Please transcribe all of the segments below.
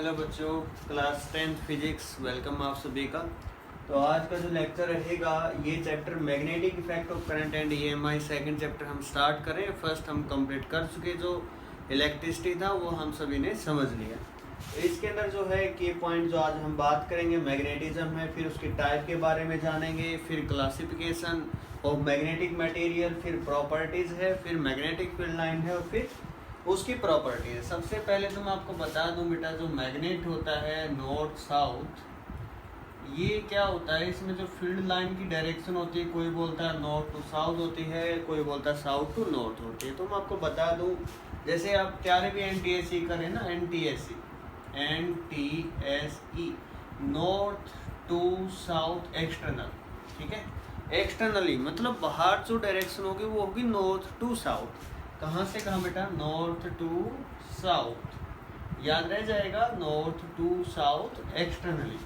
Hello बच्चों, class 10th physics, welcome आप सभी का। तो आज का जो लेक्चर रहेगा ये chapter magnetic effect of current and EMI second chapter हम स्टार्ट करें। फर्स्ट हम कंप्लीट कर चुके, जो इलेक्ट्रिसिटी था वो हम सभी ने समझ लिया। तो इसके अंदर जो है की पॉइंट जो आज हम बात करेंगे मैग्नेटिज्म है, फिर उसकी टाइप के बारे में जानेंगे, फिर क्लासिफिकेशन ऑफ मैग्नेटिक मटेरियल, फिर प्रॉपर्टीज है, फिर मैग्नेटिक फील्ड लाइन है और फिर उसकी प्रॉपर्टी है। सबसे पहले तो मैं आपको बता दूं बेटा, जो मैग्नेट होता है नॉर्थ साउथ, ये क्या होता है, इसमें जो फील्ड लाइन की डायरेक्शन होती है, कोई बोलता है नॉर्थ टू साउथ होती है, कोई बोलता है साउथ टू नॉर्थ होती है। तो मैं आपको बता दूं, जैसे आप क्यारे भी एनटीएसई करें ना, NTSE north to south external, ठीक है। एक्सटर्नली मतलब बाहर जो डायरेक्शन होगी वो होगी नॉर्थ टू साउथ। कहाँ से कहाँ बेटा? नॉर्थ टू साउथ, याद रह जाएगा, नॉर्थ टू साउथ एक्सटर्नली,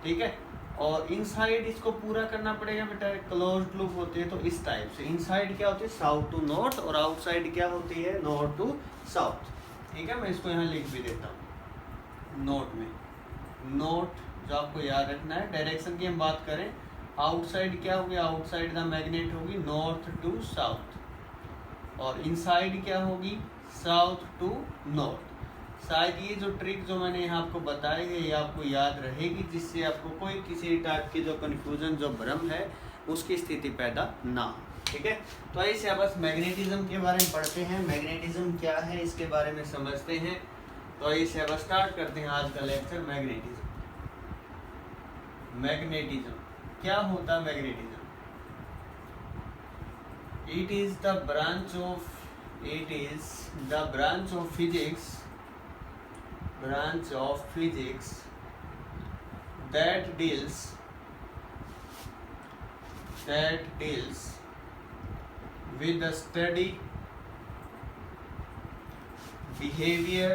ठीक है। और इनसाइड इसको पूरा करना पड़ेगा बेटा, क्लोज्ड लूप होती है तो इस टाइप से। इनसाइड क्या होती है? साउथ टू नॉर्थ, और आउटसाइड क्या होती है? नॉर्थ टू साउथ, ठीक है। मैं इसको यहाँ लिख भी देता हूँ नोट में। नोट जो आपको याद रखना है, डायरेक्शन की हम बात करें, आउटसाइड क्या होगी? आउटसाइड द मैग्नेट होगी नॉर्थ टू साउथ, और इनसाइड क्या होगी? South to north. शायद ये जो ट्रिक जो मैंने यहाँ आपको बताई है ये आपको याद रहेगी, जिससे आपको कोई किसी टाइप की जो कन्फ्यूजन, जो भ्रम है, उसकी स्थिति पैदा ना हो, ठीक है। तो ऐसे बस मैग्नेटिज्म के बारे में पढ़ते हैं, मैग्नेटिज्म क्या है इसके बारे में समझते हैं। तो ऐसे अब स्टार्ट करते हैं आज का लेक्चर। मैग्नेटिज्म क्या होता है? Magnetism it is the branch of physics that deals with the study, behavior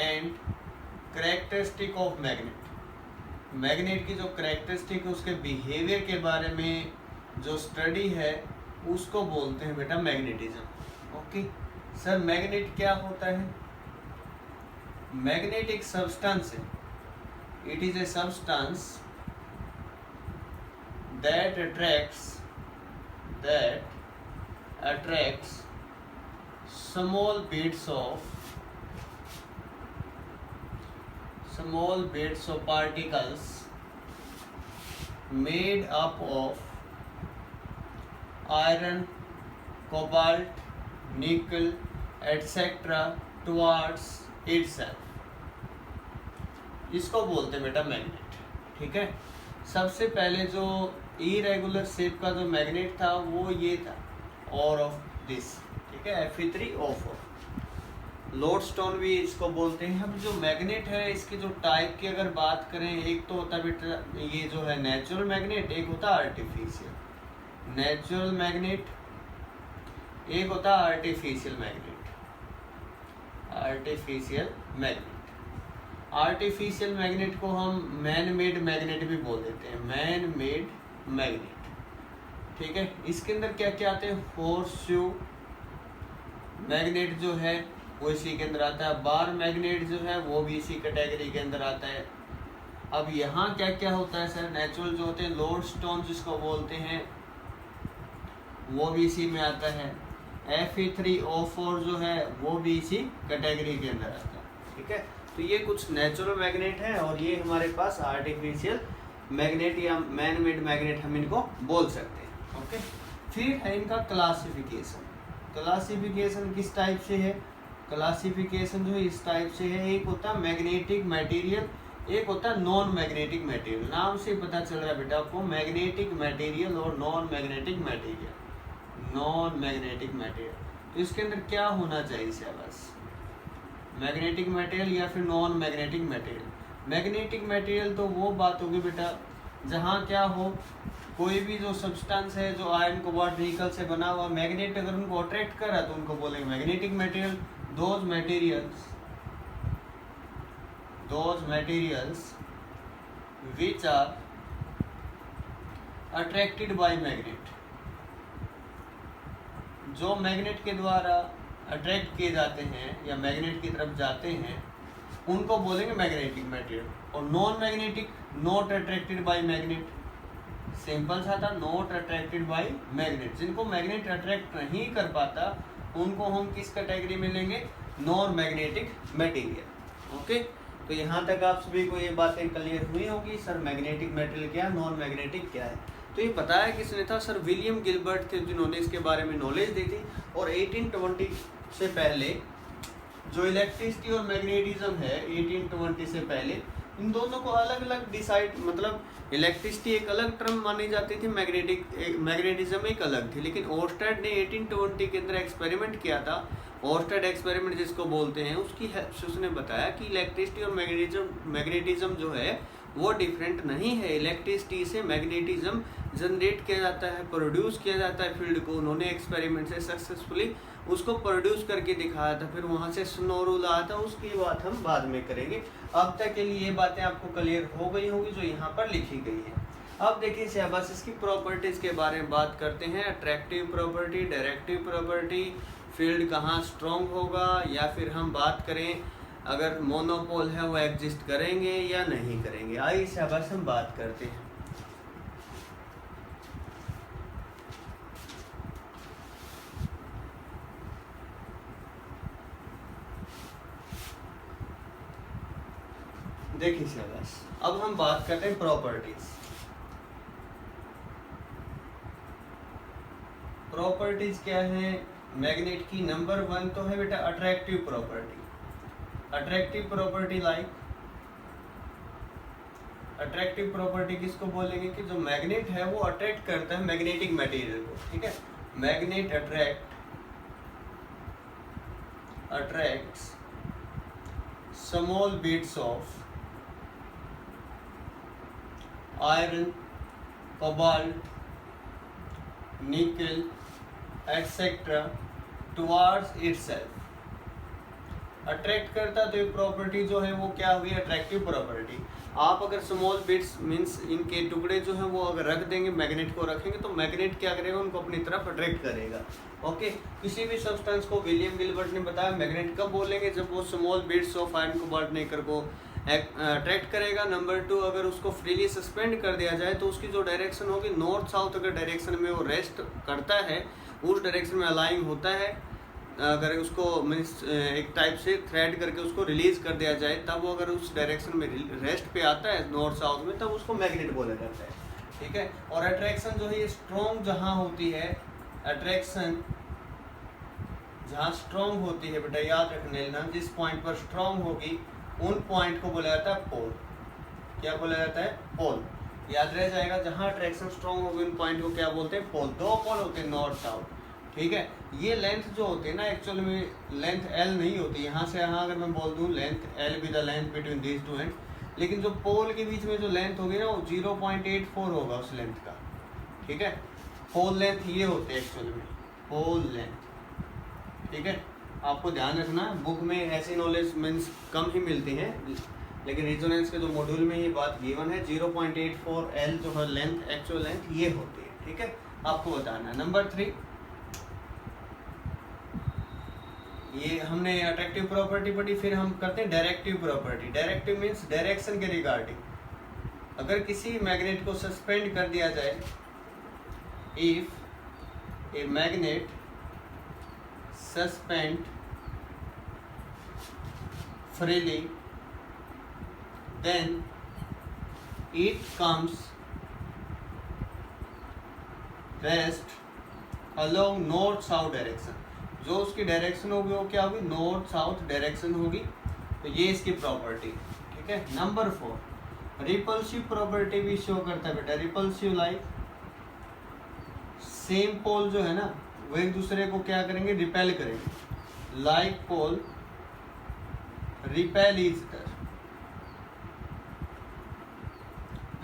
and characteristic of magnet। Magnet की जो कैरेक्टरिस्टिक है, उसके बिहेवियर के बारे में जो स्टडी है उसको बोलते हैं बेटा मैग्नेटिज्म। ओके सर, मैग्नेट क्या होता है? मैग्नेट एक सब्सटेंस है, it is a substance that attracts small bits of particles made up of iron, cobalt, nickel, etc. towards itself। इसको बोलते हैं बेटा मैग्नेट, ठीक है। सबसे पहले जो इरेगुलर शेप का जो मैग्नेट था वो ये था, और ऑफ दिस, ठीक है, Fe3O4। लोडस्टोन भी इसको बोलते हैं। हम जो मैग्नेट है इसकी जो टाइप की अगर बात करें, एक तो होता है बेटा ये जो है नेचुरल मैग्नेट, एक होता है आर्टिफिशियल। नेचुरल मैग्नेट एक होता है आर्टिफिशियल मैग्नेट। आर्टिफिशियल मैग्नेट को हम मैन मेड मैग्नेट भी बोल देते हैं, मैन मेड मैग्नेट, ठीक है। इसके अंदर क्या क्या आते हैं? होर्सशू मैग्नेट जो है वो इसी के अंदर आता है, बार मैग्नेट जो है वो भी इसी कैटेगरी के अंदर आता है। अब यहाँ क्या क्या होता है सर? नेचुरल जो होते हैं लोडस्टोन जिसको बोलते हैं वो भी इसी में आता है। Fe3O4 जो है वो भी इसी कैटेगरी के अंदर आता है, ठीक है। तो ये कुछ नेचुरल मैग्नेट है, और ये हमारे पास आर्टिफिशियल मैग्नेट या मैन मेड मैग्नेट हम इनको बोल सकते हैं, ओके। फिर है इनका क्लासिफिकेशन किस टाइप से है? क्लासिफिकेशन जो है इस टाइप से है, एक होता है मैग्नेटिक मटेरियल, एक होता है नॉन मैग्नेटिक मटेरियल। नाम से पता चल रहा है बेटा आपको, मैग्नेटिक मटेरियल और नॉन मैग्नेटिक मटेरियल। तो इसके अंदर क्या होना चाहिए सिलेबस? मैग्नेटिक मटेरियल या फिर non magnetic material. Magnetic material तो वो बात होगी बेटा जहाँ क्या हो, कोई भी जो सब्सटेंस है जो आयरन कोबाल्ट निकल से बना हुआ, मैग्नेट अगर उनको अट्रैक्ट कर रहा है तो उनको बोलेंगे magnetic material. those materials which are attracted by magnet, जो मैग्नेट के द्वारा अट्रैक्ट किए जाते हैं या मैग्नेट की तरफ जाते हैं उनको बोलेंगे मैग्नेटिक मटेरियल। और non magnetic, not attracted by magnet, simple सा था, नॉट अट्रैक्टेड बाय मैग्नेट। जिनको मैग्नेट अट्रैक्ट नहीं कर पाता उनको हम किस कैटेगरी में लेंगे, नॉन मैग्नेटिक मटेरियल। ओके, तो यहाँ तक आप सभी को ये बातें क्लियर हुई होगी, सर मैग्नेटिक मटेरियल क्या है, नॉन मैग्नेटिक क्या है। तो ये बताया किसने था, सर विलियम गिलबर्ट थे जिन्होंने इसके बारे में नॉलेज दी थी। और 1820 से पहले जो इलेक्ट्रिसिटी और मैग्नेटिज्म है 1820 से पहले, इन दोनों को अलग अलग डिसाइड, मतलब इलेक्ट्रिसिटी एक अलग टर्म मानी जाती थी, मैग्नेटिज्म एक अलग थी। लेकिन ओर्स्टेड ने 1820 के अंदर एक्सपेरिमेंट किया था, ओर्स्टेड एक्सपेरिमेंट जिसको बोलते हैं, उसकी हेल्प से उसने बताया कि इलेक्ट्रिसिटी और मैग्नेटिज्म जो है वो डिफरेंट नहीं है। इलेक्ट्रिसिटी से मैग्नेटिज्म जनरेट किया जाता है, प्रोड्यूस किया जाता है फील्ड को। उन्होंने एक्सपेरिमेंट से सक्सेसफुली उसको प्रोड्यूस करके दिखाया था, फिर वहाँ से स्नो रूल आया था, उसकी बात हम बाद में करेंगे। अब तक के लिए ये बातें आपको क्लियर हो गई होंगी जो यहाँ पर लिखी गई है। अब देखिए शहबाज, इसकी प्रॉपर्टीज़ के बारे में बात करते हैं। Attractive property, directive property, field कहाँ स्ट्रॉन्ग होगा, या फिर हम बात करें अगर मोनोपोल है वो एग्जिस्ट करेंगे या नहीं करेंगे। आइए शहबाज हम बात करते हैं। देखिए शहबाज, अब हम बात करते हैं प्रॉपर्टीज। प्रॉपर्टीज क्या है मैग्नेट की? नंबर 1 तो है बेटा attractive property. Attractive property like, attractive property किसको बोलेंगे कि जो मैग्नेट है वो अट्रैक्ट करता है मैग्नेटिक मटेरियल को, ठीक है। Magnet attracts small bits of iron, cobalt, निकल एक्सेट्रा टुवार्ड्स इटसेल्फ। अट्रैक्ट करता तो ये प्रॉपर्टी जो है वो क्या हुई, अट्रैक्टिव प्रॉपर्टी। आप अगर स्मॉल बिट्स मीन्स इनके टुकड़े जो हैं वो अगर रख देंगे, मैग्नेट को रखेंगे, तो मैग्नेट क्या करेगा, उनको अपनी तरफ अट्रैक्ट करेगा। ओके, किसी भी सब्सटेंस को विलियम गिलबर्ट ने बताया मैग्नेट कब बोलेंगे, जब वो small bits of iron, cobalt, निकल को अट्रैक्ट करेगा। नंबर 2, अगर उसको फ्रीली सस्पेंड कर दिया जाए तो उसकी जो डायरेक्शन होगी नॉर्थ साउथ अगर डायरेक्शन में वो रेस्ट करता है, उस डायरेक्शन में अलाइंग होता है। अगर उसको मीन्स एक टाइप से थ्रेड करके उसको रिलीज कर दिया जाए, तब वो अगर उस डायरेक्शन में रेस्ट पे आता है नॉर्थ साउथ में, तब उसको मैग्नेट बोला जाता है, ठीक है। और अट्रैक्शन जो है ये स्ट्रॉन्ग जहाँ होती है, अट्रैक्शन जहाँ स्ट्रॉन्ग होती है बेटा याद रखने लेना, जिस पॉइंट पर स्ट्रॉन्ग होगी उन पॉइंट को बोला जाता है पोल। क्या बोला जाता है, पोल। याद रह जाएगा, जहाँ अट्रैक्शन स्ट्रॉन्ग होगी उन पॉइंट को क्या बोलते हैं, पोल। 2 पोल होते हैं नॉर्थ साउथ, ठीक है। ये लेंथ जो होती है ना, एक्चुअल में लेंथ एल नहीं होती। यहाँ से यहाँ अगर मैं बोल दूँ length L be the length between these two and, लेकिन जो पोल के बीच में जो लेंथ होगी ना वो 0.84 होगा उस लेंथ का, ठीक है। पोल लेंथ ये होते हैं एक्चुअल में, पोल लेंथ, ठीक है। आपको ध्यान रखना, बुक में ऐसी नॉलेज मीन्स कम ही मिलती है, लेकिन रेजोनेंस के जो मॉड्यूल में ये बात गिवन है 0.84 एल जो है लेंथ, एक्चुअल लेंथ ये होती है, ठीक है। आपको बताना है। नंबर 3, ये हमने अट्रैक्टिव प्रॉपर्टी पढ़ी, फिर हम करते हैं directive property. Directive means direction के रिगार्डिंग। अगर किसी मैग्नेट को सस्पेंड कर दिया जाए, if a magnet suspend freely, then it comes rest along north south direction। जो उसकी डायरेक्शन होगी वो क्या होगी, नॉर्थ साउथ डायरेक्शन होगी। तो ये इसकी प्रॉपर्टी, ठीक है। नंबर 4, रिपल्सिव प्रॉपर्टी भी शो करता है बेटा। रिपल्सिव लाइक सेम पोल जो है ना वो एक दूसरे को क्या करेंगे, रिपेल करेंगे। Like pole repel each other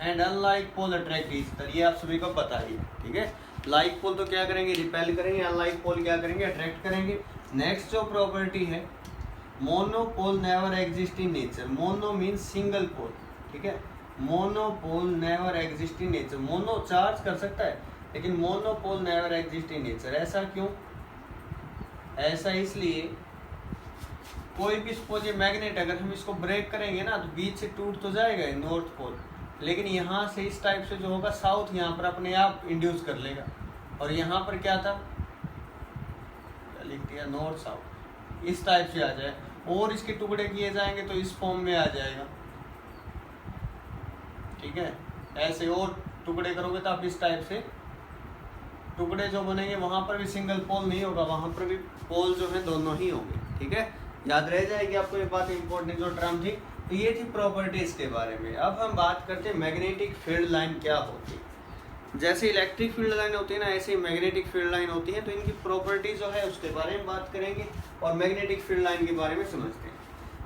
and unlike pole attract each other। ये आप सभी को पता ही है, ठीक है। लाइक पोल तो क्या करेंगे, रिपेल करेंगे, अनलाइक पोल क्या करेंगे, अट्रैक्ट करेंगे। नेक्स्ट जो प्रॉपर्टी है, monopole never exist in nature. Mono means single pole, ठीक है। Monopole never exist in nature. Mono charge कर सकता है लेकिन monopole never exist in nature. ऐसा क्यों? ऐसा इसलिए कोई भी सपोज ये मैग्नेट अगर हम इसको ब्रेक करेंगे ना तो बीच से टूट तो जाएगा नॉर्थ पोल, लेकिन यहाँ से इस टाइप से जो होगा साउथ यहाँ पर अपने आप इंड्यूस कर लेगा। और यहाँ पर क्या था, लिख दिया नॉर्थ साउथ, इस टाइप से आ जाए और इसके टुकड़े किए जाएंगे तो इस फॉर्म में आ जाएगा। ठीक है, ऐसे और टुकड़े करोगे तो आप इस टाइप से टुकड़े जो बनेंगे, वहां पर भी सिंगल पोल नहीं होगा, वहां पर भी पोल जो है दोनों ही होंगे। ठीक है, याद रह जाएगी आपको ये बात, इंपॉर्टेंट जो टर्म थी। तो ये थी प्रॉपर्टीज के बारे में। अब हम बात करते हैं मैग्नेटिक फील्ड लाइन क्या होती है। जैसे इलेक्ट्रिक फील्ड लाइन होती है ना, ऐसे ही मैग्नेटिक फील्ड लाइन होती है। तो इनकी प्रॉपर्टी जो है उसके बारे में बात करेंगे और मैग्नेटिक फील्ड लाइन के बारे में समझते हैं।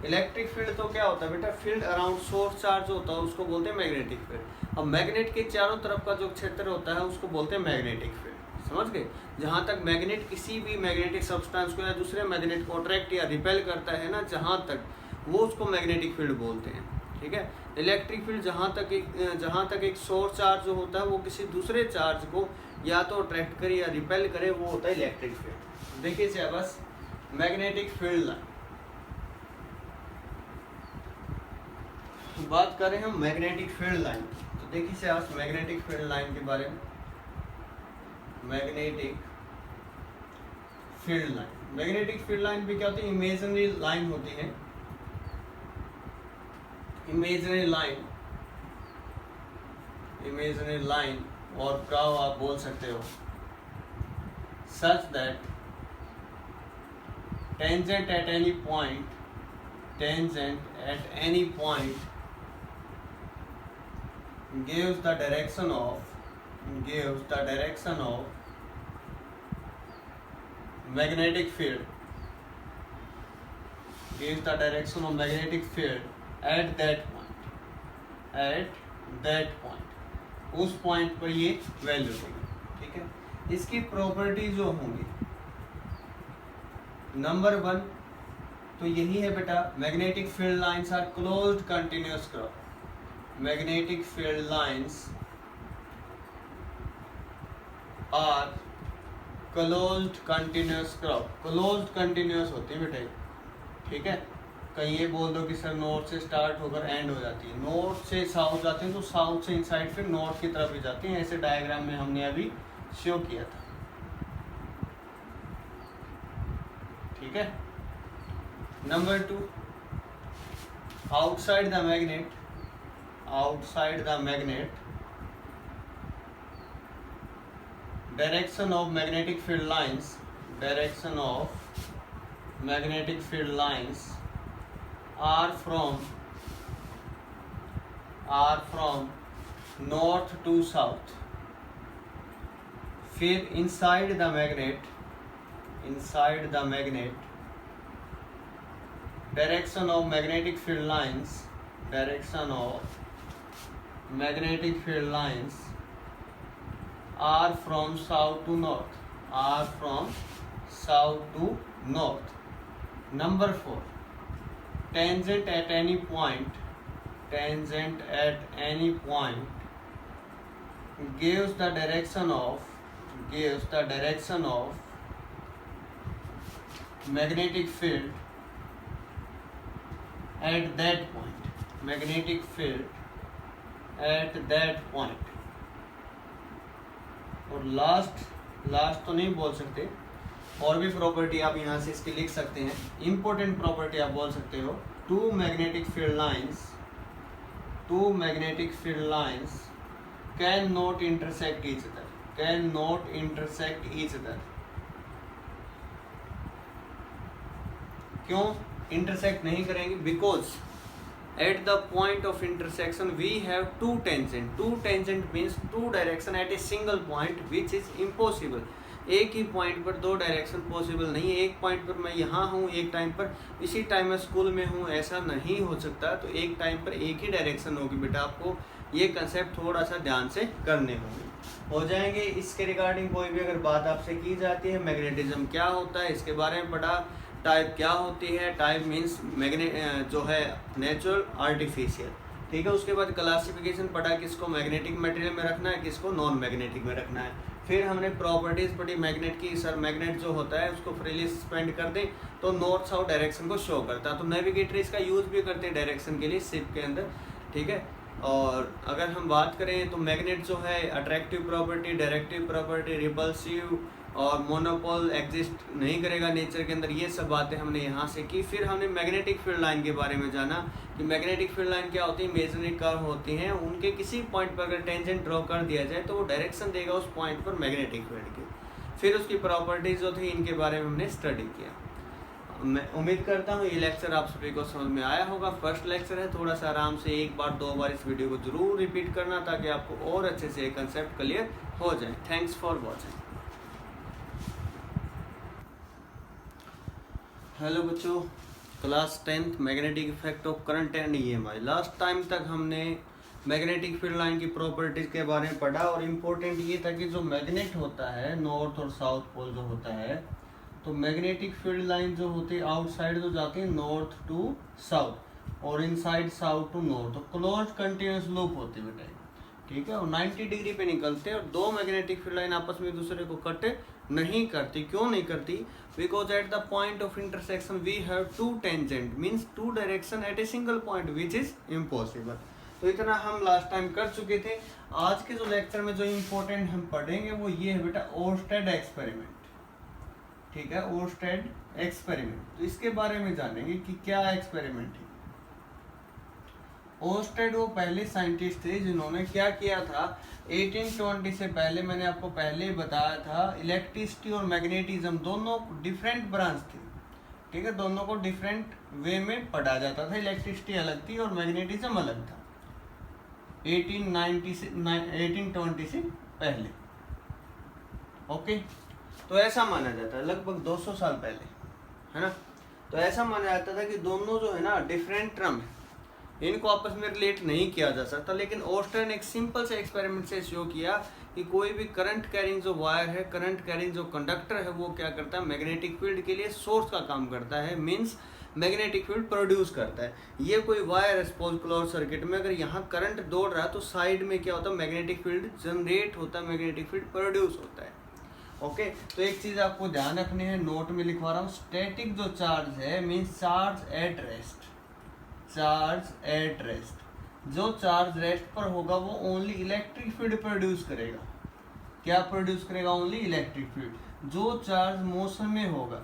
इलेक्ट्रिक फील्ड तो क्या होता है बेटा, फील्ड अराउंड सोर्स चार्ज होता है, उसको बोलते हैं मैग्नेटिक फील्ड। अब मैग्नेट के चारों तरफ का जो क्षेत्र होता है उसको बोलते हैं मैग्नेटिक फील्ड। समझ गए, जहाँ तक मैग्नेट किसी भी मैग्नेटिक सब्सटेंस को या दूसरे मैग्नेट को अट्रैक्ट या रिपेल करता है ना, जहाँ तक वो उसको मैग्नेटिक फील्ड बोलते हैं। ठीक है, इलेक्ट्रिक फील्ड जहाँ तक एक सोर्स चार्ज जो होता है वो किसी दूसरे चार्ज को या तो अट्रैक्ट करे या रिपेल करे, वो होता है इलेक्ट्रिक फील्ड। देखिए से बस मैग्नेटिक फील्ड लाइन बात करें हम मैग्नेटिक फील्ड लाइन, तो देखिए से आज मैग्नेटिक फील्ड लाइन के बारे में। Magnetic field line, magnetic field line भी क्या होती है, इमेजिनरी लाइन होती है। इमेजिनरी लाइन और कर्व आप बोल सकते हो, such that tangent at any point gives the direction of magnetic field at that point उस पॉइंट पर ये वैल्यू देगी। ठीक है, इसकी प्रॉपर्टी जो होंगी, नंबर 1 तो यही है बेटा, magnetic field lines are closed continuous curve. Magnetic field lines are closed continuous curve. Closed continuous होती है बेटा। ठीक है, कहीं ये बोल दो कि सर नॉर्थ से स्टार्ट होकर एंड हो जाती है, नॉर्थ से साउथ जाते हैं तो साउथ से इनसाइड फिर नॉर्थ की तरफ ही जाती हैं। ऐसे डायग्राम में हमने अभी शो किया था। ठीक है, number 2 outside the magnet direction of magnetic field lines are from north to south। फिर inside the magnet direction of magnetic field lines are from south to north। Number 4 tangent at any point gives the direction of magnetic field at that point। और last तो नहीं बोल सकते, और भी property आप यहाँ से इसकी लिख सकते हैं। इंपॉर्टेंट प्रॉपर्टी आप बोल सकते हो, two magnetic field lines cannot intersect each other। क्यों इंटरसेक्ट नहीं करेंगे? Because at the point of intersection we have two tangent means two direction at a single point which is impossible। एक ही point पर दो डायरेक्शन पॉसिबल नहीं है। एक point पर मैं यहाँ हूँ एक टाइम पर, इसी टाइम मैं स्कूल में हूँ, ऐसा नहीं हो सकता। तो एक टाइम पर एक ही डायरेक्शन होगी बेटा। आपको ये कंसेप्ट थोड़ा सा ध्यान से करने होंगे, हो जाएंगे। इसके रिगार्डिंग कोई भी अगर बात आपसे की जाती है, मैग्नेटिज्म क्या होता है इसके बारे में पढ़ा, टाइप क्या होती है, टाइप मीन्स मैग्नेट जो है नेचुरल आर्टिफिशियल। ठीक है, उसके बाद क्लासिफिकेशन पढ़ा, किसको मैग्नेटिक मटेरियल में रखना है, किसको नॉन मैग्नेटिक में रखना है। फिर हमने प्रॉपर्टीज पढ़ी मैग्नेट की, सर मैग्नेट जो होता है उसको फ्रीली सस्पेंड कर दें तो नॉर्थ साउथ डायरेक्शन को शो करता है। तो नेविगेटर इसका यूज भी करते हैं डायरेक्शन के लिए शिप के अंदर, ठीक है। और अगर हम बात करें तो मैग्नेट जो है attractive property, directive property, repulsive और मोनोपोल एग्जिस्ट नहीं करेगा नेचर के अंदर, ये सब बातें हमने यहाँ से की। फिर हमने मैग्नेटिक फील्ड लाइन के बारे में जाना कि मैग्नेटिक फील्ड लाइन क्या होती है, इमेजिनरी कर्व होती हैं, उनके किसी पॉइंट पर अगर टेंजेंट ड्रॉ कर दिया जाए तो वो डायरेक्शन देगा उस पॉइंट पर मैग्नेटिक फील्ड की। फिर उसकी प्रॉपर्टीज जो थी इनके बारे में हमने स्टडी किया। मैं उम्मीद करता हूँ ये लेक्चर आप सभी को समझ में आया होगा। फर्स्ट लेक्चर है, थोड़ा सा आराम से एक बार दो बार इस वीडियो को जरूर रिपीट करना ताकि आपको और अच्छे से कंसेप्ट क्लियर हो जाए। Thanks for watching. हेलो बच्चों, class 10th magnetic effect of current and EMI. Last time तक हमने मैग्नेटिक फील्ड लाइन की प्रॉपर्टीज के बारे में पढ़ा और इम्पोर्टेंट ये था कि जो मैग्नेट होता है नॉर्थ और साउथ पोल जो होता है, तो मैग्नेटिक फील्ड लाइन जो होती है आउटसाइड जो जाती है नॉर्थ टू साउथ और इनसाइड साउथ टू नॉर्थ, तो क्लोज कंटिन्यूस लूप होती है बेटा, ठीक है। और 90 डिग्री पे निकलते हैं और दो मैग्नेटिक फील्ड लाइन आपस में एक दूसरे को कट नहीं करती। क्यों नहीं करती? Because at the point of intersection we have two tangent, means two direction at a single point which is impossible. तो इतना हम लास्ट टाइम कर चुके थे। आज के जो लेक्चर में जो इम्पोर्टेंट हम पढ़ेंगे वो ये है बेटा ओर्स्टेड एक्सपेरिमेंट, ठीक है, ओर्स्टेड एक्सपेरिमेंट। तो इसके बारे में जानेंगे कि क्या एक्सपेरिमेंट है। ओर्स्टेड वो पहले साइंटिस्ट थे जिन्होंने क्या किया था, 1820 से पहले मैंने आपको पहले बताया था इलेक्ट्रिसिटी और मैग्नेटिज्म दोनों डिफरेंट ब्रांच थे, ठीक है, दोनों को डिफरेंट वे में पढ़ा जाता था। इलेक्ट्रिसिटी अलग थी और मैग्नेटिज्म अलग था 1820 से पहले, ओके। तो ऐसा माना जाता है लगभग 200 साल पहले, है ना। तो ऐसा माना जाता था कि दोनों जो है ना डिफरेंट टर्म है, इनको आपस में रिलेट नहीं किया जा सकता। लेकिन ओर्स्टेड ने एक सिंपल से एक्सपेरिमेंट से शो किया कि कोई भी करंट कैरिंग जो वायर है, करंट कैरिंग जो कंडक्टर है, वो क्या करता है, मैग्नेटिक फील्ड के लिए सोर्स का काम करता है, मींस मैग्नेटिक फील्ड प्रोड्यूस करता है। ये कोई वायर है सपोज क्लोज सर्किट में, अगर यहाँ करंट दौड़ रहा है तो साइड में क्या होता है, मैग्नेटिक फील्ड जनरेट होता है, मैग्नेटिक फील्ड प्रोड्यूस होता है, ओके। तो एक चीज आपको ध्यान रखनी है, नोट में लिखवा रहा हूँ, स्टैटिक जो चार्ज है means charge at rest, charge at rest, जो चार्ज रेस्ट पर होगा वो ओनली इलेक्ट्रिक फील्ड प्रोड्यूस करेगा। क्या प्रोड्यूस करेगा? Only electric field. जो चार्ज मोशन में होगा,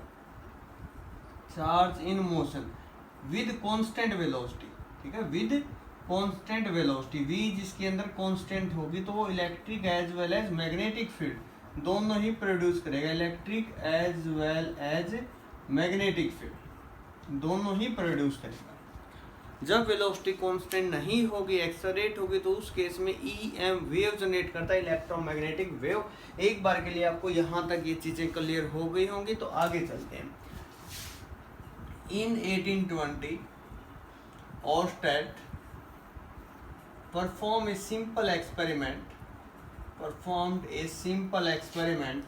charge in motion with constant velocity, ठीक है, विद कांस्टेंट वेलोसिटी, v जिसके अंदर कांस्टेंट होगी तो वो electric as well as magnetic field दोनों ही प्रोड्यूस करेगा, electric as well as magnetic field दोनों ही प्रोड्यूस करेगा। जब वेलोसिटी कांस्टेंट नहीं होगी, एक्सेलरेट होगी, तो उस केस में EM वेव जनरेट करता है, इलेक्ट्रोमैग्नेटिक वेव। एक बार के लिए आपको यहाँ तक ये चीजें क्लियर हो गई होंगी, तो आगे चलते हैं। In 1820 Oersted perform a simple experiment, performed a simple experiment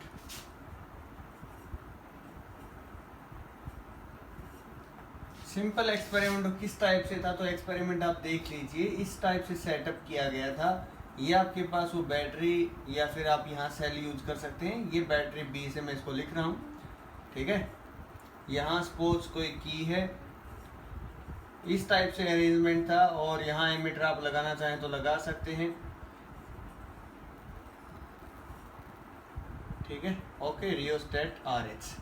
simple experiment किस टाइप से था, तो एक्सपेरिमेंट आप देख लीजिए, इस टाइप से सेटअप किया गया था। ये आपके पास वो बैटरी या फिर आप यहाँ सेल यूज कर सकते हैं। ये बैटरी B से मैं इसको लिख रहा हूँ, ठीक है। यहाँ सपोज कोई की है, इस टाइप से अरेंजमेंट था और यहाँ एमीटर आप लगाना चाहें तो लगा सकते हैं, ठीक है, ओके। रियोस्टेट RH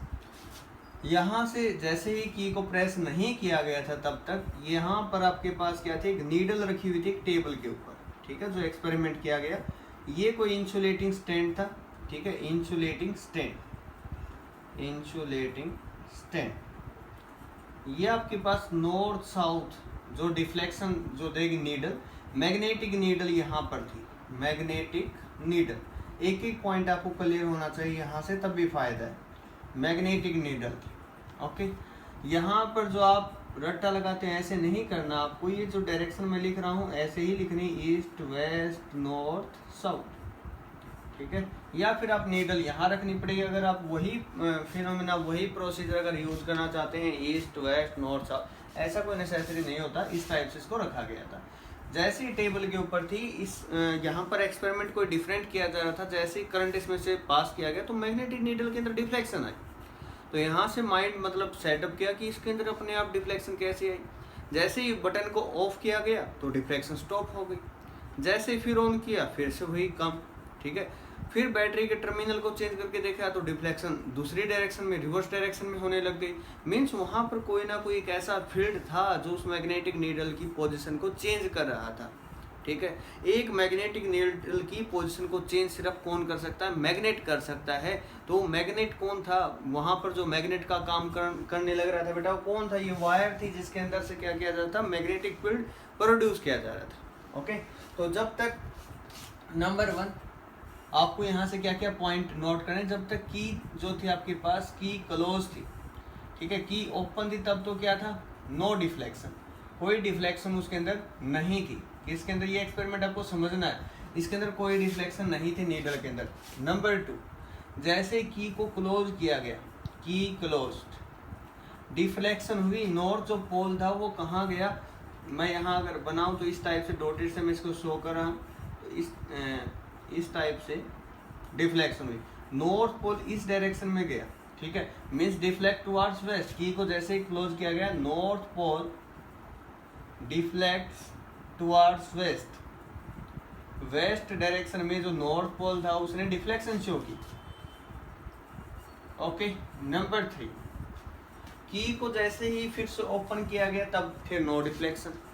यहाँ से जैसे ही की को प्रेस नहीं किया गया था तब तक यहाँ पर आपके पास क्या थी, एक नीडल रखी हुई थी एक टेबल के ऊपर, ठीक है, जो एक्सपेरिमेंट किया गया। ये कोई इंसुलेटिंग स्टैंड था, ठीक है, इंसुलेटिंग स्टैंड, इंसुलेटिंग स्टैंड। ये आपके पास नॉर्थ साउथ जो डिफ्लेक्शन जो देगी नीडल, मैग्नेटिक नीडल यहाँ पर थी, मैग्नेटिक नीडल। एक एक पॉइंट आपको क्लियर होना चाहिए यहाँ से, तब भी फायदा है। Magnetic needle, okay. यहाँ पर जो आप रट्टा लगाते हैं ऐसे नहीं करना आपको, ये जो डायरेक्शन में लिख रहा हूँ ऐसे ही लिखनी, ईस्ट वेस्ट नॉर्थ साउथ, ठीक है। या फिर आप नीडल यहाँ रखनी पड़ेगी अगर आप वही फिनोमेना वही प्रोसीजर अगर यूज करना चाहते हैं, ईस्ट वेस्ट नॉर्थ साउथ, ऐसा कोई नेसेसरी नहीं होता, इस टाइप से इसको रखा गया था। जैसे ही टेबल के ऊपर थी, इस यहाँ पर एक्सपेरिमेंट कोई डिफरेंट किया जा रहा था। जैसे ही करंट इसमें से पास किया गया तो मैग्नेटिक नीडल के अंदर डिफ्लेक्शन आई। तो यहाँ से माइंड मतलब सेटअप किया कि इसके अंदर अपने आप डिफ्लेक्शन कैसे आई। जैसे ही बटन को ऑफ किया गया तो डिफ्लेक्शन स्टॉप हो गई। जैसे ही फिर ऑन किया फिर से वही कम, ठीक है। फिर बैटरी के टर्मिनल को चेंज करके देखा तो डिफ्लेक्शन दूसरी डायरेक्शन में, रिवर्स डायरेक्शन में होने लग गई। मीन्स वहाँ पर कोई ना कोई एक ऐसा फील्ड था जो उस मैग्नेटिक नीडल की पोजीशन को चेंज कर रहा था, ठीक है। एक मैग्नेटिक नीडल की पोजीशन को चेंज सिर्फ कौन कर सकता है? मैग्नेट कर सकता है। तो मैग्नेट कौन था? वहाँ पर जो मैग्नेट का काम करने लग रहा था बेटा, वो कौन था? ये वायर थी जिसके अंदर से क्या किया जाता था? मैग्नेटिक फील्ड प्रोड्यूस किया जा रहा था। ओके, तो जब तक नंबर 1 आपको यहाँ से क्या क्या पॉइंट नोट करें, जब तक की जो थी आपके पास की क्लोज थी, ठीक है, की ओपन थी, तब तो क्या था? नो डिफ्लेक्शन, कोई डिफ्लेक्शन उसके अंदर नहीं थी। इसके अंदर ये एक्सपेरिमेंट आपको समझना है, इसके अंदर कोई डिफ्लेक्शन नहीं थी नीडल के अंदर। नंबर 2, जैसे की को क्लोज किया गया, की क्लोज्ड, डिफ्लेक्शन हुई। नॉर्थ जो पोल था वो कहाँ गया? मैं यहाँ अगर बनाऊँ तो इस टाइप से डॉटेड से मैं इसको शो कर रहा हूँ। तो इस टाइप से डिफ्लेक्शन हुई, नॉर्थ पोल इस डायरेक्शन में गया, ठीक है। Means deflect towards west. Key को जैसे ही क्लोज किया गया, north pole deflects towards west. West direction में जो नॉर्थ पोल था उसने डिफ्लेक्शन शो की। ओके, नंबर 3, की को जैसे ही फिर से ओपन किया गया तब फिर नो डिफ्लेक्शन।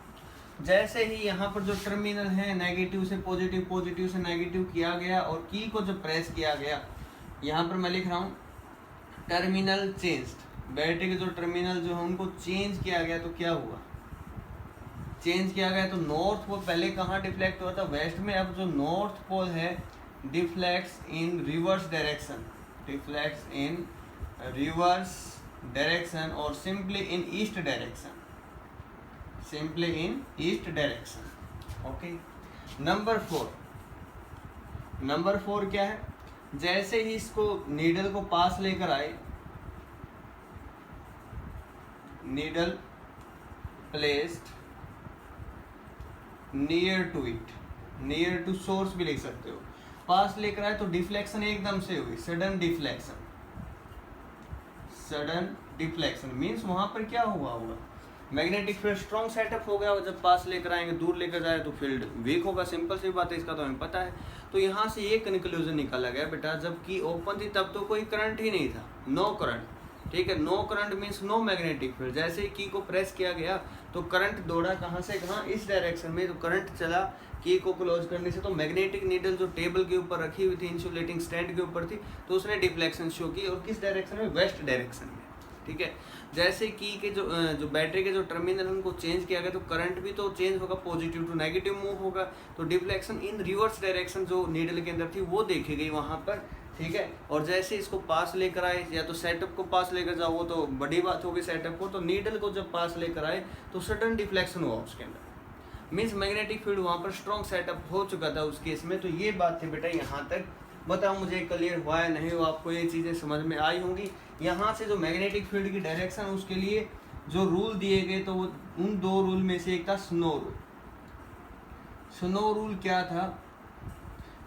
जैसे ही यहाँ पर जो टर्मिनल है नेगेटिव से पॉजिटिव, पॉजिटिव से नेगेटिव किया गया और की को जब प्रेस किया गया, यहाँ पर मैं लिख रहा हूँ टर्मिनल चेंज्ड। बैटरी के जो टर्मिनल जो है उनको चेंज किया गया तो क्या हुआ? चेंज किया गया तो नॉर्थ पोल पहले कहाँ डिफ्लेक्ट हुआ था? वेस्ट में। अब जो नॉर्थ पोल है deflects in reverse direction, deflects in reverse direction और simply in east direction, simply in east direction. Okay, number 4, number 4 क्या है? जैसे ही इसको नीडल को पास लेकर आए, needle placed near to it, near to source भी लिख सकते हो, पास लेकर आए तो डिफ्लेक्शन एकदम से हुई, sudden deflection. Sudden deflection means वहां पर क्या हुआ होगा? मैग्नेटिक फील्ड स्ट्रॉन्ग सेटअप हो गया, और जब पास लेकर आएंगे, दूर लेकर जाए तो फील्ड वीक होगा। सिंपल सी बात है, इसका तो हमें पता है। तो यहाँ से ये कंक्लूजन निकाला गया बेटा, जब की ओपन थी तब तो कोई करंट ही नहीं था, नो करंट, ठीक है। No current means no magnetic field. जैसे ही की को प्रेस किया गया तो करंट दौड़ा कहाँ से कहाँ? इस डायरेक्शन में। तो करंट चला की को क्लोज करने से, तो मैग्नेटिक नीडल जो टेबल के ऊपर रखी हुई थी, इंसुलेटिंग स्टैंड के ऊपर थी, तो उसने डिफ्लेक्शन शो की, और किस डायरेक्शन में? वेस्ट डायरेक्शन में, ठीक है। जैसे की के जो बैटरी के जो टर्मिनल उनको चेंज किया गया तो करंट भी तो चेंज होगा, पॉजिटिव टू नेगेटिव मूव होगा। तो डिफ्लेक्शन इन रिवर्स डायरेक्शन जो नीडल के अंदर थी वो देखी गई वहाँ पर, ठीक है। और जैसे इसको पास लेकर आए, या तो सेटअप को पास लेकर जाओ, वो तो बड़ी बात होगी सेटअप को, तो नीडल को जब पास लेकर आए तो सडन डिफ्लेक्शन हुआ उसके अंदर। मीन्स मैग्नेटिक फील्ड वहाँ पर स्ट्रॉन्ग सेटअप हो चुका था उस केस में। तो ये बात थी बेटा, यहाँ तक बताओ मुझे क्लियर हुआ है नहीं हुआ? आपको ये चीज़ें समझ में आई होंगी। यहाँ से जो मैग्नेटिक फील्ड की डायरेक्शन, उसके लिए जो रूल दिए गए तो वो उन 2 रूल में से एक था स्नो रूल। स्नो रूल क्या था?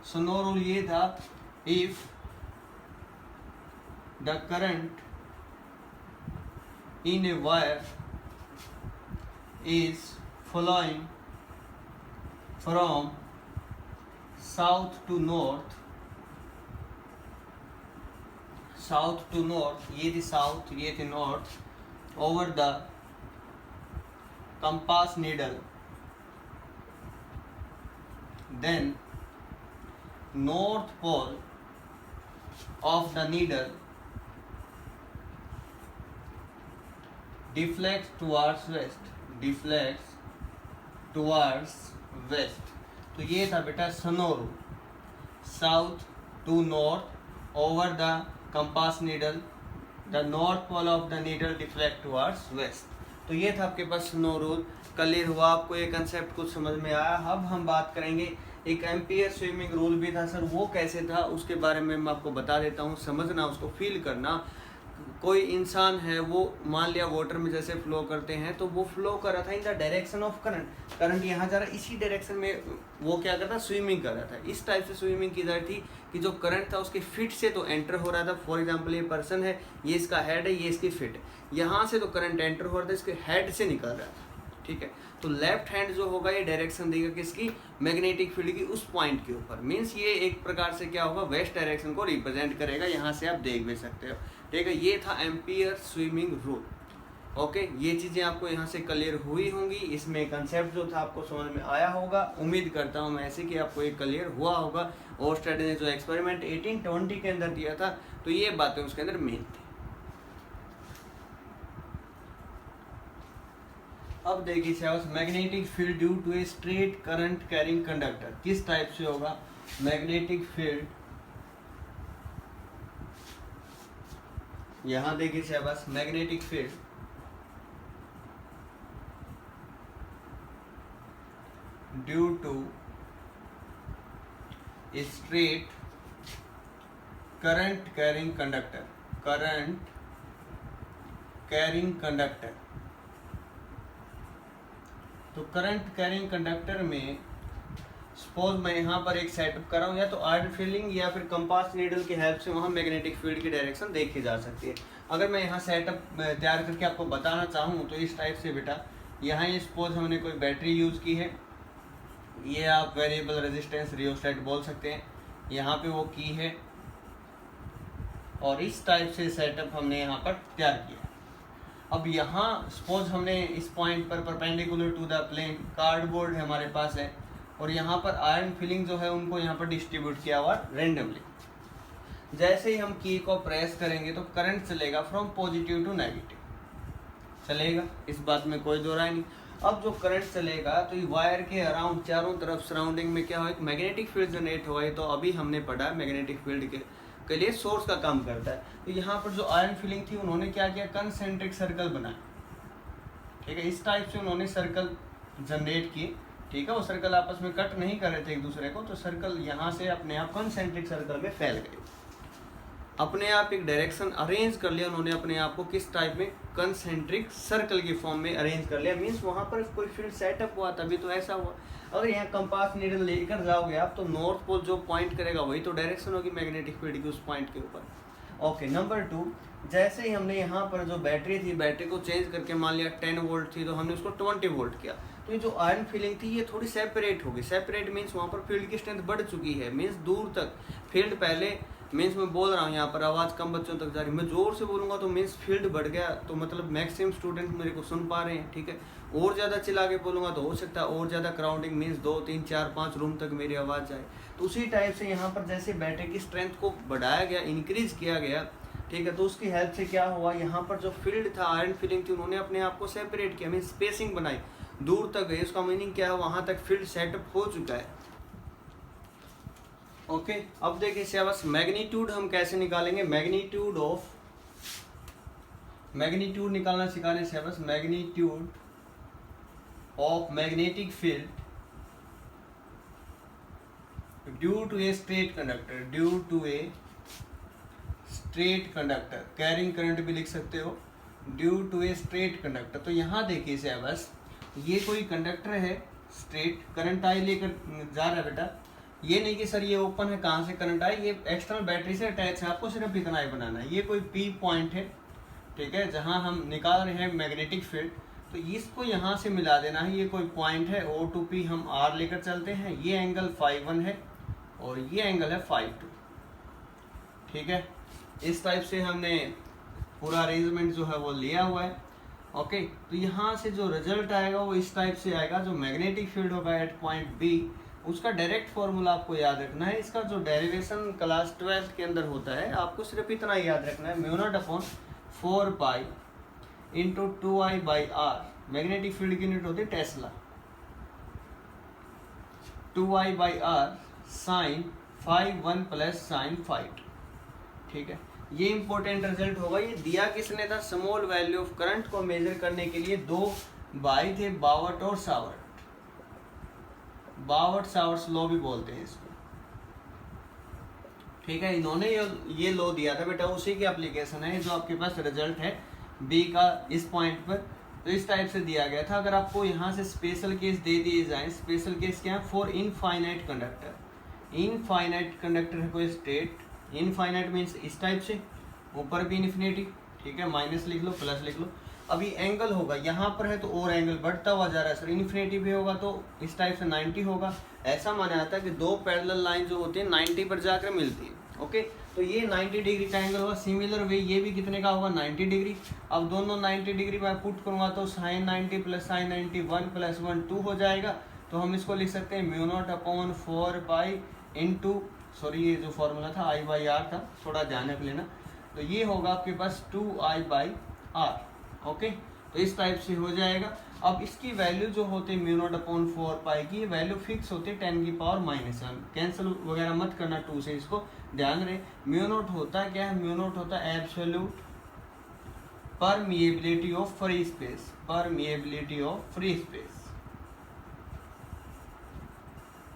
स्नो रूल ये था, if the current in a wire is flowing from south to north, south to north, ये थी साउथ, ये थी north, over the compass needle, then north pole of the needle deflects towards west, deflects towards west. तो ये था बेटा snow rule, south to north over the compass needle, the north pole of the needle deflect towards west. तो ये था आपके पास snow rule. Clear हुआ आपको? ये कंसेप्ट कुछ समझ में आया? अब हम बात करेंगे, एक एम्पियर स्विमिंग रूल भी था सर, वो कैसे था उसके बारे में मैं आपको बता देता हूँ, समझना, उसको फील करना। कोई इंसान है वो मान लिया वाटर में जैसे फ्लो करते हैं, तो वो फ्लो कर रहा था in the direction of current, current यहाँ जा रहा है, इसी डायरेक्शन में वो क्या कर रहा था, स्विमिंग कर रहा था। इस टाइप से स्विमिंग की जा रही थी कि जो करंट था उसके फिट से तो एंटर हो रहा था। फॉर एग्जाम्पल ये पर्सन है, ये इसका हेड है, ये इसकी फिट है, यहाँ से तो करंट एंटर हो रहा था, इसके हेड से निकल रहा था। ठीक है, तो लेफ्ट हैंड जो होगा ये डायरेक्शन देगा किसकी, मैग्नेटिक फील्ड की उस पॉइंट के ऊपर। मीन्स ये एक प्रकार से क्या होगा, वेस्ट डायरेक्शन को रिप्रेजेंट करेगा। यहाँ से आप देख भी सकते हो। ठीक है, ये था एम्पियर स्विमिंग रूल। ओके, ये चीज़ें आपको यहाँ से क्लियर हुई होंगी। इसमें कंसेप्ट जो था आपको समझ में आया होगा, उम्मीद करता हूँ मैं ऐसे कि आपको ये क्लियर हुआ होगा। और स्टडी ने जो एक्सपेरिमेंट 1820 के अंदर दिया था, तो ये बातें उसके अंदर मेन थी। अब देखिए magnetic field due to a straight current carrying conductor किस टाइप से होगा। मैग्नेटिक फील्ड, यहां देखिए शाबाश, magnetic field due to straight current carrying conductor, current carrying conductor. तो करंट कैरिंग कंडक्टर में सपोज मैं यहाँ पर एक सेटअप कर रहा हूँ, या तो आयरन फीलिंग या फिर कंपास नीडल की हेल्प से वहाँ मैग्नेटिक फील्ड की डायरेक्शन देखी जा सकती है। अगर मैं यहाँ सेटअप तैयार करके आपको बताना चाहूँ तो इस टाइप से बेटा, यहाँ ये सपोज हमने कोई बैटरी यूज़ की है, ये आप वेरिएबल रेजिस्टेंस रियोस्टेट बोल सकते हैं, यहाँ पे वो की है, और इस टाइप से सेटअप हमने यहाँ पर तैयार किया। अब यहाँ सपोज हमने इस पॉइंट पर perpendicular to the plane cardboard है हमारे पास है, और यहाँ पर आयरन फिलिंग जो है उनको यहाँ पर डिस्ट्रीब्यूट किया हुआ रेंडमली। जैसे ही हम की को प्रेस करेंगे तो करंट चलेगा फ्रॉम पॉजिटिव टू नेगेटिव, चलेगा, इस बात में कोई दो राय नहीं। अब जो करंट चलेगा तो ये वायर के अराउंड चारों तरफ सराउंडिंग में क्या हो, एक मैग्नेटिक फील्ड जनरेट हुआ है। तो अभी हमने पढ़ा मैग्नेटिक फील्ड के लिए सोर्स का काम करता है। तो यहाँ पर जो आयरन फिलिंग थी उन्होंने क्या किया, कंसेंट्रिक सर्कल बनाया। ठीक है, इस टाइप से उन्होंने सर्कल जनरेट किए। ठीक है, वो सर्कल आपस में कट नहीं कर रहे थे एक दूसरे को, तो सर्कल यहाँ से अपने आप कंसेंट्रिक सर्कल में फैल गए, अपने आप एक डायरेक्शन अरेंज कर लिया उन्होंने अपने आप को किस टाइप में, कंसेंट्रिक सर्कल की फॉर्म में अरेंज कर लिया। मीन्स वहाँ पर कोई फील्ड सेटअप हुआ तभी तो ऐसा हुआ। अगर यहाँ कंपास नीडल लेकर जाओगे आप तो नॉर्थ पोल जो पॉइंट करेगा वही तो डायरेक्शन होगी मैग्नेटिक फील्ड की उस पॉइंट के ऊपर। ओके, नंबर 2, जैसे ही हमने यहाँ पर जो बैटरी थी, बैटरी को चेंज करके मान लिया 10 वोल्ट थी तो हमने उसको 20 वोल्ट किया, तो ये जो आयरन फीलिंग थी ये थोड़ी सेपरेट होगी। सेपरेट मीन्स वहाँ पर फील्ड की स्ट्रेंथ बढ़ चुकी है, मीन्स दूर तक फील्ड पहले, मीन्स मैं बोल रहा हूँ यहाँ पर आवाज़ कम बच्चों तक जा रही है, मैं जोर से बोलूँगा तो मीन्स फील्ड बढ़ गया, तो मतलब मैक्सिमम स्टूडेंट मेरे को सुन पा रहे हैं। ठीक है, और ज़्यादा चिल्ला के बोलूँगा तो हो सकता है और ज़्यादा क्राउडिंग, मीन्स 2, 3, 4, 5 रूम तक मेरी आवाज़ जाए। तो उसी टाइप से यहाँ पर जैसे बैटरी की स्ट्रेंथ को बढ़ाया गया, इंक्रीज किया गया, ठीक है, तो उसकी हेल्प से क्या हुआ, यहाँ पर जो फील्ड था, आयरन फीलिंग थी, उन्होंने अपने आप को सेपरेट किया, मीन्स स्पेसिंग बनाई, दूर तक गई। उसका मीनिंग क्या है, वहाँ तक फील्ड सेटअप हो चुका है। ओके, अब देखिए शाबाश, मैग्नीट्यूड हम कैसे निकालेंगे, मैग्नीट्यूड निकालना सिखाने से बस, magnitude of magnetic field due to a straight conductor, due to a straight conductor, carrying current भी लिख सकते हो, due to a straight conductor. तो यहाँ देखिए शाबाश, ये कोई कंडक्टर है, स्ट्रेट करंट आई लेकर जा रहा है बेटा, ये नहीं कि सर ये ओपन है कहाँ से करंट आए, ये एक्सटर्नल बैटरी से अटैच है, आपको सिर्फ इतना ही बनाना है। ये कोई पी पॉइंट है, ठीक है, जहाँ हम निकाल रहे हैं मैग्नेटिक फील्ड, तो इसको यहाँ से मिला देना है। ये कोई पॉइंट है O to P, हम R लेकर चलते हैं, ये एंगल φ1 है और ये एंगल है φ2। ठीक है, इस टाइप से हमने पूरा अरेंजमेंट जो है वो लिया हुआ है। ओके, तो यहाँ से जो रिजल्ट आएगा वो इस टाइप से आएगा, जो मैग्नेटिक फील्ड होगा एट पॉइंट B, उसका डायरेक्ट फॉर्मूला आपको याद रखना है। इसका जो डेरिवेशन क्लास 12th के अंदर होता है, आपको सिर्फ इतना ही याद रखना है, μ0/4 pi into 2I/r। Magnetic field की यूनिट होती है Tesla, 2I/r sign φ1 plus sine φ2। ठीक है, ये इंपॉर्टेंट रिजल्ट होगा। ये दिया किसने था, स्मॉल वैल्यू ऑफ करंट को मेजर करने के लिए दो भाई थे, बावर्ट और सावर्ट। बावर्ट सावर्ट्स लॉ भी बोलते हैं इसको। ठीक है, इन्होंने ये लो दिया था बेटा, उसी की एप्लीकेशन है जो आपके पास रिजल्ट है बी का इस पॉइंट पर। तो इस टाइप से दिया गया था। अगर आपको यहाँ से स्पेशल केस दे दिए जाए, स्पेशल केस क्या है, for infinite conductor. Infinite conductor है कोई स्टेट, इनफाइनाइट मीन्स इस टाइप से, ऊपर भी इन्फिनिटी, ठीक है, माइनस लिख लो प्लस लिख लो। अभी एंगल होगा यहाँ पर है तो और एंगल बढ़ता हुआ जा रहा है सर, इन्फिनिटी भी होगा तो इस टाइप से 90 होगा। ऐसा माना जाता है कि दो पैरेलल लाइन जो होती है 90 पर जाकर मिलती है। ओके, तो ये 90 डिग्री का एंगल होगा। सिमिलर वे ये भी कितने का होगा, 90 डिग्री। अब दोनों 90 डिग्री में पुट करूँगा तो साइन 90 प्लस साइन 90 1 + 1 2 हो जाएगा। तो हम इसको लिख सकते हैं μ0/4 पाई इंटू, सॉरी ये जो फॉर्मूला था I/R था, थोड़ा ध्यान रख लेना। तो ये होगा आपके पास 2I/R। ओके, तो इस टाइप से हो जाएगा। अब इसकी वैल्यू जो होती है μ0/4 पाई की, वैल्यू फिक्स होती है 10⁻⁻1। कैंसिल वगैरह मत करना 2 से, इसको ध्यान रहे। μ0 होता है क्या है, μ0 होता है absolute permeability of free space, permeability of free space.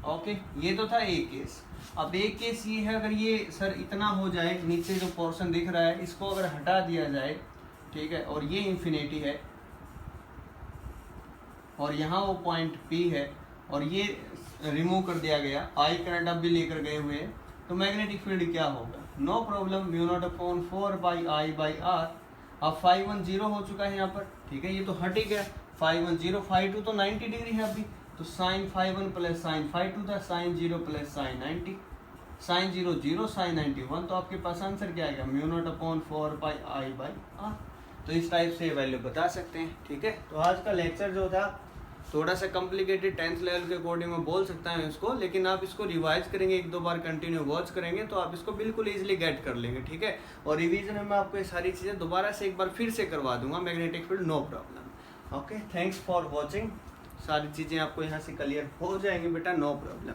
Okay, ये तो था एक केस। अब एक केस ये है, अगर ये सर इतना हो जाए, नीचे जो पोर्शन दिख रहा है इसको अगर हटा दिया जाए, ठीक है, और ये इंफिनिटी है और यहाँ वो पॉइंट P है और ये रिमूव कर दिया गया, आई करंट अब भी लेकर गए हुए हैं, तो मैग्नेटिक फील्ड क्या होगा, नो प्रॉब्लम, μ0/4 पाई I/R। अब φ1 0 हो चुका है यहाँ पर, ठीक है, ये तो हट ही गया। φ1 0, φ2 तो 90 डिग्री है अभी, तो साइन φ1 प्लस साइन φ2 था, sine 0 plus sine 90, sine 0 0, sine 90 1। तो आपके पास आंसर क्या आएगा, μ0/4 पाई I/R। तो इस टाइप से वैल्यू बता सकते हैं। ठीक है, तो आज का लेक्चर जो था थोड़ा सा कॉम्प्लिकेटेड, 10th लेवल के अकॉर्डिंग में बोल सकता हूँ इसको, लेकिन आप इसको रिवाइज करेंगे, 1-2 बार कंटिन्यू वॉच करेंगे तो आप इसको बिल्कुल इजीली गेट कर लेंगे। ठीक है, और रिवीजन में मैं आपको ये सारी चीज़ें दोबारा से एक बार फिर से करवा दूंगा, magnetic field, no problem. Okay, thanks for watching. सारी चीज़ें आपको यहाँ से क्लियर हो जाएंगी बेटा, नो प्रॉब्लम।